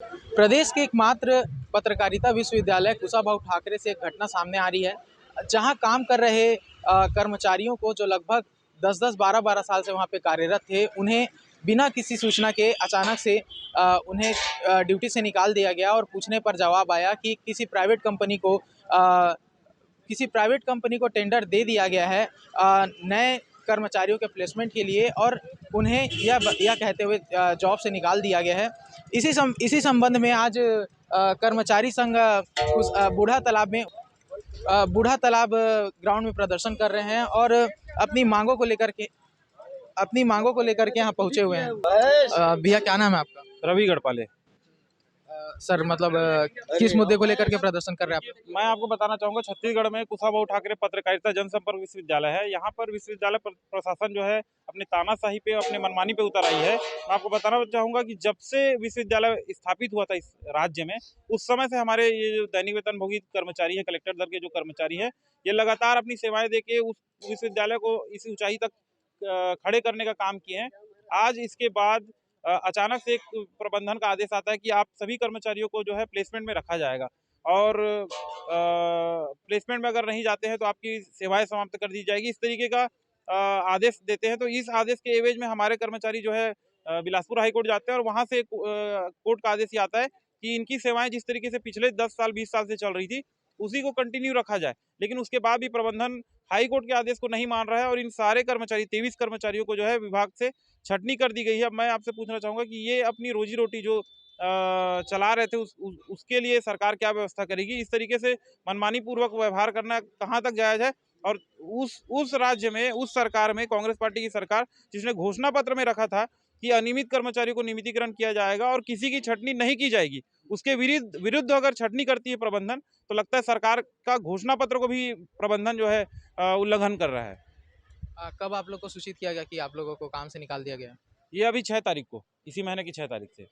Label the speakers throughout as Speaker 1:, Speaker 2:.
Speaker 1: प्रदेश के एकमात्र पत्रकारिता विश्वविद्यालय कुशाभाऊ ठाकरे से एक घटना सामने आ रही है, जहां काम कर रहे कर्मचारियों को जो लगभग 10-10, 12-12 साल से वहां पे कार्यरत थे, उन्हें बिना किसी सूचना के अचानक से उन्हें ड्यूटी से निकाल दिया गया और पूछने पर जवाब आया कि किसी प्राइवेट कंपनी को टेंडर दे दिया गया है नए कर्मचारियों के प्लेसमेंट के लिए और उन्हें यह कहते हुए जॉब से निकाल दिया गया है। इसी संबंध में आज कर्मचारी संघ बूढ़ा तालाब ग्राउंड में प्रदर्शन कर रहे हैं और अपनी मांगों को लेकर के यहाँ पहुँचे हुए हैं। भैया, क्या नाम है आपका?
Speaker 2: रवि गढ़पाले।
Speaker 1: सर, मतलब किस मुद्दे को लेकर के प्रदर्शन कर रहे हैं आप?
Speaker 2: मैं आपको बताना चाहूंगा, छत्तीसगढ़ में कुशाभाऊ ठाकरे पत्रकारिता जनसंपर्क विश्वविद्यालय है। यहाँ पर विश्वविद्यालय प्रशासन जो है अपनी तानाशाही पे, अपने मनमानी पे उतर आई है। मैं आपको बताना चाहूंगा कि जब से विश्वविद्यालय स्थापित हुआ था इस राज्य में, उस समय से हमारे ये जो दैनिक वेतनभोगी कर्मचारी है, कलेक्टर दर के जो कर्मचारी है, ये लगातार अपनी सेवाएं देके उस विश्वविद्यालय को इस ऊंचाई तक खड़े करने का काम किए हैं। आज इसके बाद अचानक से एक प्रबंधन का आदेश आता है कि आप सभी कर्मचारियों को जो है प्लेसमेंट में रखा जाएगा और प्लेसमेंट में अगर नहीं जाते हैं तो आपकी सेवाएं समाप्त कर दी जाएगी, इस तरीके का आदेश देते हैं। तो इस आदेश के एवज में हमारे कर्मचारी जो है बिलासपुर हाईकोर्ट जाते हैं और वहां से कोर्ट का आदेश ये आता है कि इनकी सेवाएं जिस तरीके से पिछले 10 साल 20 साल से चल रही थी उसी को कंटिन्यू रखा जाए। लेकिन उसके बाद भी प्रबंधन हाई कोर्ट के आदेश को नहीं मान रहा है और इन सारे कर्मचारी 23 कर्मचारियों को जो है विभाग से छटनी कर दी गई है। अब मैं आपसे पूछना चाहूंगा कि ये अपनी रोजी रोटी जो चला रहे थे उसके लिए सरकार क्या व्यवस्था करेगी? इस तरीके से मनमानी पूर्वक व्यवहार करना कहाँ तक जायज है? और उस राज्य में, उस सरकार में, कांग्रेस पार्टी की सरकार जिसने घोषणा पत्र में रखा था कि अनियमित कर्मचारियों को नियमितीकरण किया जाएगा और किसी की छटनी नहीं की जाएगी, उसके विरुद्ध अगर छटनी करती है प्रबंधन, तो लगता है सरकार का घोषणा पत्र को भी प्रबंधन जो है उल्लंघन कर रहा है।
Speaker 1: कब आप लोग को सूचित किया गया कि आप लोगों को काम से निकाल दिया गया?
Speaker 2: ये अभी 6 तारीख को, इसी महीने की 6 तारीख से।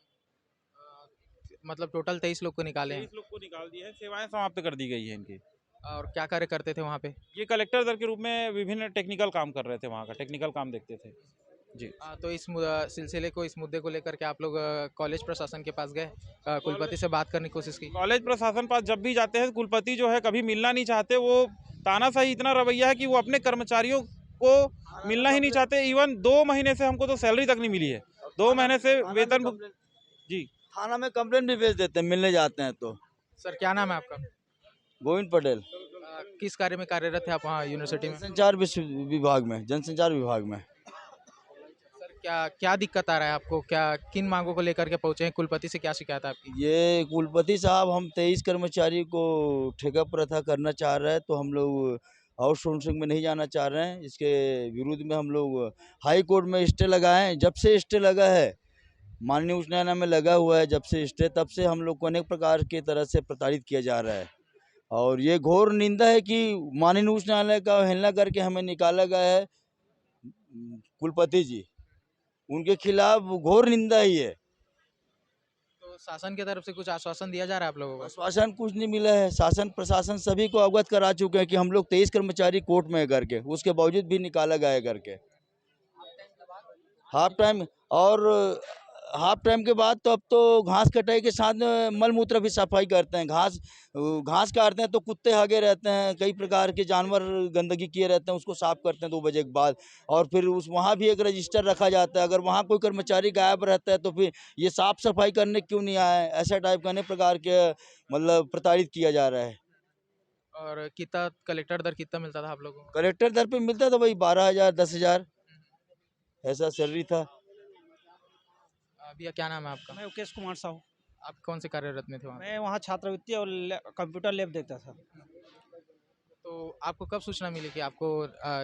Speaker 1: मतलब टोटल 23 लोग को निकाले हैं?
Speaker 2: 23 लोग को निकाल दिया है, सेवाएं समाप्त कर दी गई है इनकी।
Speaker 1: और क्या कार्य करते थे वहाँ पे?
Speaker 2: ये कलेक्टर दर के रूप में विभिन्न टेक्निकल काम कर रहे थे, वहाँ का टेक्निकल काम देखते थे जी।
Speaker 1: तो इस मुद्दे को लेकर के आप लोग कॉलेज प्रशासन के पास गए, कुलपति से बात करने की कोशिश की?
Speaker 2: कॉलेज प्रशासन पास जब भी जाते हैं, कुलपति जो है कभी मिलना नहीं चाहते। वो तानाशाही इतना रवैया है कि वो अपने कर्मचारियों को मिलना ही नहीं चाहते। इवन 2 महीने से हमको तो सैलरी तक नहीं मिली है, 2 महीने से वेतन जी।
Speaker 3: थाना में कंप्लेंट भी भेज देते हैं, मिलने जाते हैं तो।
Speaker 1: सर, क्या नाम है आपका?
Speaker 3: गोविंद पटेल।
Speaker 1: किस कार्य में कार्यरत है आप वहाँ यूनिवर्सिटी में?
Speaker 3: संचार विभाग में, जनसंचार विभाग में।
Speaker 1: सर, क्या दिक्कत आ रहा है आपको? किन मांगों को लेकर के पहुँचे हैं? कुलपति से क्या शिकायत है आपकी?
Speaker 3: ये कुलपति साहब, हम 23 कर्मचारी को ठेका प्रथा करना चाह रहे हैं, तो हम लोग आउटसोर्सिंग में नहीं जाना चाह रहे हैं। इसके विरुद्ध में हम लोग हाई कोर्ट में स्टे लगाए हैं। जब से स्टे लगा है, माननीय उच्च न्यायालय में लगा हुआ है, जब से स्टे, तब से हम लोग को अनेक प्रकार की तरह से प्रताड़ित किया जा रहा है। और ये घोर निंदा है कि माननीय उच्च न्यायालय का अवहेलना करके हमें निकाला गया है। कुलपति जी, उनके खिलाफ घोर निंदा ही है।
Speaker 1: तो शासन की तरफ से कुछ आश्वासन दिया जा रहा है आप लोगों को?
Speaker 3: आश्वासन कुछ नहीं मिला है। शासन प्रशासन सभी को अवगत करा चुके हैं कि हम लोग 23 कर्मचारी कोर्ट में करके, उसके बावजूद भी निकाला गया करके। हाफ टाइम के बाद तो अब तो घास कटाई के साथ मल मूत्र भी सफाई करते हैं। घास काटते हैं तो कुत्ते हागे रहते हैं, कई प्रकार के जानवर गंदगी किए रहते हैं, उसको साफ करते हैं 2 बजे के बाद। और फिर वहाँ भी एक रजिस्टर रखा जाता है। अगर वहाँ कोई कर्मचारी गायब रहता है तो फिर ये साफ सफाई करने क्यों नहीं आए, ऐसा टाइप का अनेक प्रकार के मतलब प्रताड़ित किया जा रहा है।
Speaker 1: और कितना कलेक्टर दर कितना मिलता था आप लोगों को?
Speaker 3: कलेक्टर दर पे मिलता था वही 12,000 10,000 ऐसा सैलरी था।
Speaker 1: भैया, क्या नाम है आपका?
Speaker 4: मैं मुकेश कुमार साहू।
Speaker 1: आप कौन से कार्यरत में थे वहाँ?
Speaker 4: मैं वहाँ छात्रवृत्ति और कंप्यूटर लैब देखता था।
Speaker 1: तो आपको कब सूचना मिली कि आपको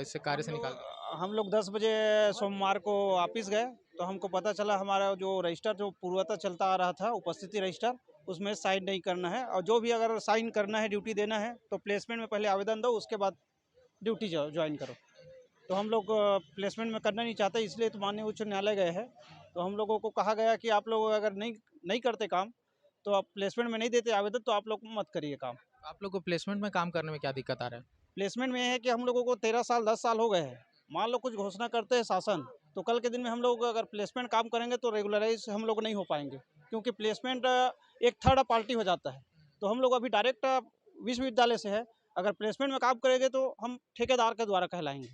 Speaker 1: इससे कार्य से निकाल दिया?
Speaker 4: हम लोग 10 बजे सोमवार को ऑफिस गए तो हमको पता चला हमारा जो रजिस्टर जो पूर्वतः चलता आ रहा था, उपस्थिति रजिस्टर, उसमें साइन नहीं करना है। और जो भी अगर साइन करना है, ड्यूटी देना है, तो प्लेसमेंट में पहले आवेदन दो, उसके बाद ड्यूटी ज्वाइन करो। तो हम लोग प्लेसमेंट में करना नहीं चाहते, इसलिए तो माननीय उच्च न्यायालय गए हैं। तो हम लोगों को कहा गया कि आप लोग अगर नहीं करते काम, तो आप प्लेसमेंट में नहीं देते आवेदन, तो आप लोग मत करिए काम।
Speaker 1: आप लोग को प्लेसमेंट में काम करने में क्या दिक्कत आ रहा है?
Speaker 4: प्लेसमेंट में है कि हम लोगों को 13 साल 10 साल हो गए हैं। मान लो कुछ घोषणा करते हैं शासन, तो कल के दिन में हम लोग अगर प्लेसमेंट काम करेंगे तो रेगुलराइज हम लोग नहीं हो पाएंगे। क्योंकि प्लेसमेंट एक थर्ड पार्टी हो जाता है। तो हम लोग अभी डायरेक्ट विश्वविद्यालय से है, अगर प्लेसमेंट में काम करेंगे तो हम ठेकेदार के द्वारा कहलाएंगे।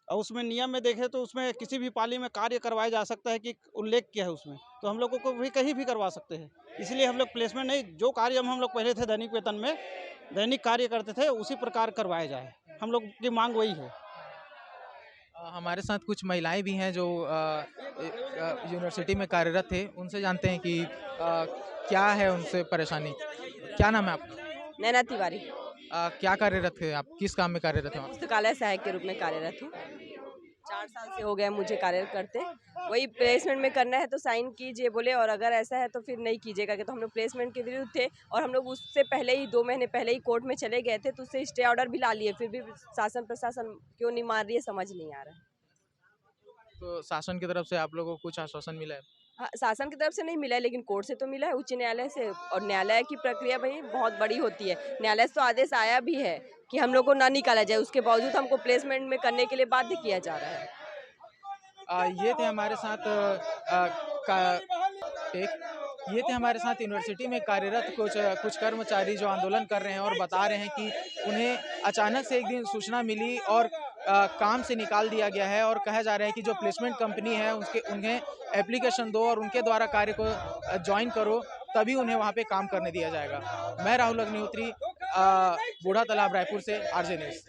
Speaker 4: और उसमें नियम में देखें तो उसमें किसी भी पाली में कार्य करवाया जा सकता है कि उल्लेख किया है उसमें, तो हम लोगों को भी कहीं भी करवा सकते हैं। इसलिए हम लोग प्लेसमेंट नहीं, जो कार्य हम लोग पहले थे दैनिक वेतन में दैनिक कार्य करते थे उसी प्रकार करवाया जाए, हम लोग की मांग वही है।
Speaker 1: हमारे साथ कुछ महिलाएं भी हैं जो यूनिवर्सिटी में कार्यरत थे, उनसे जानते हैं कि क्या है उनसे परेशानी। क्या नाम है आपका?
Speaker 5: नैना तिवारी,
Speaker 1: क्या कार्यरत थे आप, किस काम में कार्यरत हैं आप?
Speaker 5: पुस्तकालय सहायक के रूप में कार्यरत हूँ। 4 साल से हो गए मुझे कार्य करते। वही प्लेसमेंट में करना है तो साइन कीजिए बोले, और अगर ऐसा है तो फिर नहीं कीजिएगा। कि तो हम लोग प्लेसमेंट के विरुद्ध थे, और हम लोग उससे पहले ही 2 महीने पहले ही कोर्ट में चले गए थे, तो उससे स्टे ऑर्डर भी ला लिए, फिर भी शासन प्रशासन क्यों नहीं मान रही है समझ नहीं आ रहा है।
Speaker 1: तो शासन की तरफ से आप लोगों को कुछ आश्वासन मिला है?
Speaker 5: हाँ, शासन की तरफ से नहीं मिला है, लेकिन कोर्ट से तो मिला है, उच्च न्यायालय से। और न्यायालय की प्रक्रिया भाई बहुत बड़ी होती है। न्यायालय से तो आदेश आया भी है कि हम लोग को ना निकाला जाए, उसके बावजूद हमको प्लेसमेंट में करने के लिए बाध्य किया जा रहा है।
Speaker 1: ये थे हमारे साथ ये थे हमारे साथ यूनिवर्सिटी में कार्यरत कुछ कर्मचारी जो आंदोलन कर रहे हैं और बता रहे हैं कि उन्हें अचानक से एक दिन सूचना मिली और काम से निकाल दिया गया है, और कहा जा रहा है कि जो प्लेसमेंट कंपनी है उन्हें एप्लीकेशन दो और उनके द्वारा कार्य को ज्वाइन करो, तभी उन्हें वहाँ पे काम करने दिया जाएगा। मैं राहुल अग्निहोत्री, बूढ़ा तालाब, रायपुर से, आरजे न्यूज़।